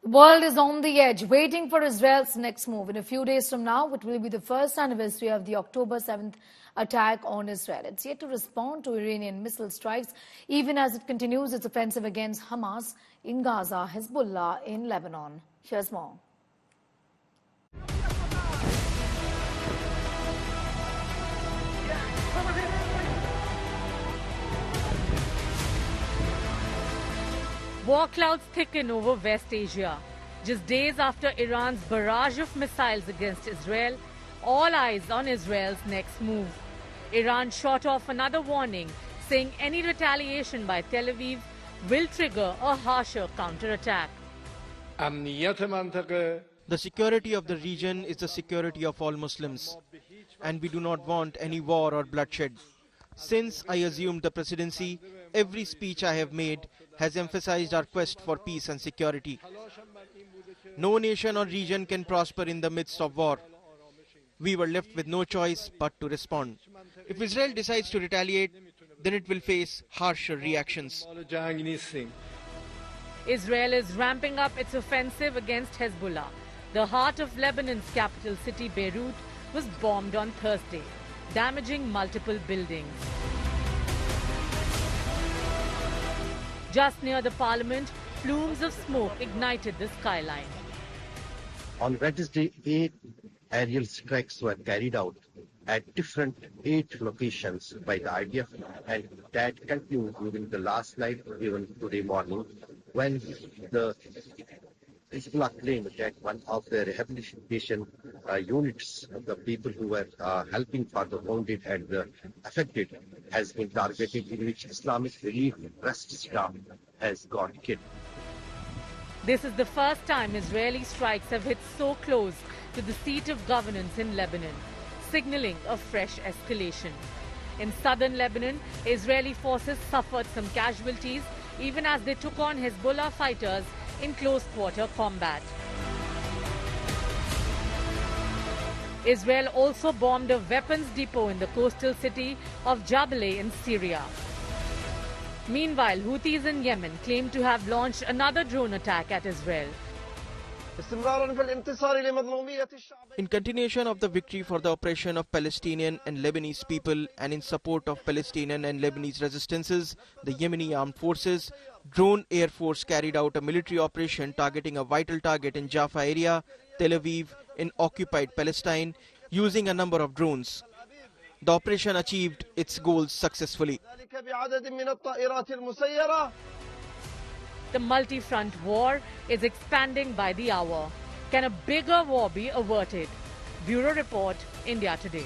The world is on the edge, waiting for Israel's next move. In a few days from now, it will be the first anniversary of the October 7th attack on Israel. It's yet to respond to Iranian missile strikes, even as it continues its offensive against Hamas in Gaza, Hezbollah in Lebanon. Here's more. War clouds thicken over West Asia. Just days after Iran's barrage of missiles against Israel, all eyes on Israel's next move. Iran shot off another warning, saying any retaliation by Tel Aviv will trigger a harsher counterattack. The security of the region is the security of all Muslims, and we do not want any war or bloodshed. Since I assumed the presidency, every speech I have made has emphasized our quest for peace and security. No nation or region can prosper in the midst of war. We were left with no choice but to respond. If Israel decides to retaliate, then it will face harsher reactions. Israel is ramping up its offensive against Hezbollah. The heart of Lebanon's capital city, Beirut, was bombed on Thursday, damaging multiple buildings. Just near the parliament, plumes of smoke ignited the skyline. On Wednesday, 8 aerial strikes were carried out at different 8 locations by the IDF, and that continued during the last night, even today morning, when the Hezbollah claimed that one of the rehabilitation units, the people who were helping for the wounded and the affected, has been targeted, in which Islamic Relief Trust staff has got killed. This is the first time Israeli strikes have hit so close to the seat of governance in Lebanon, signaling a fresh escalation. In southern Lebanon, Israeli forces suffered some casualties even as they took on Hezbollah fighters in close-quarter combat. Israel also bombed a weapons depot in the coastal city of Jabaleh in Syria. Meanwhile, Houthis in Yemen claim to have launched another drone attack at Israel. In continuation of the victory for the oppression of Palestinian and Lebanese people and in support of Palestinian and Lebanese resistances, the Yemeni armed forces, drone air force carried out a military operation targeting a vital target in Jaffa area, Tel Aviv, in occupied Palestine, using a number of drones. The operation achieved its goals successfully. The multi-front war is expanding by the hour. Can a bigger war be averted? Bureau Report, India Today.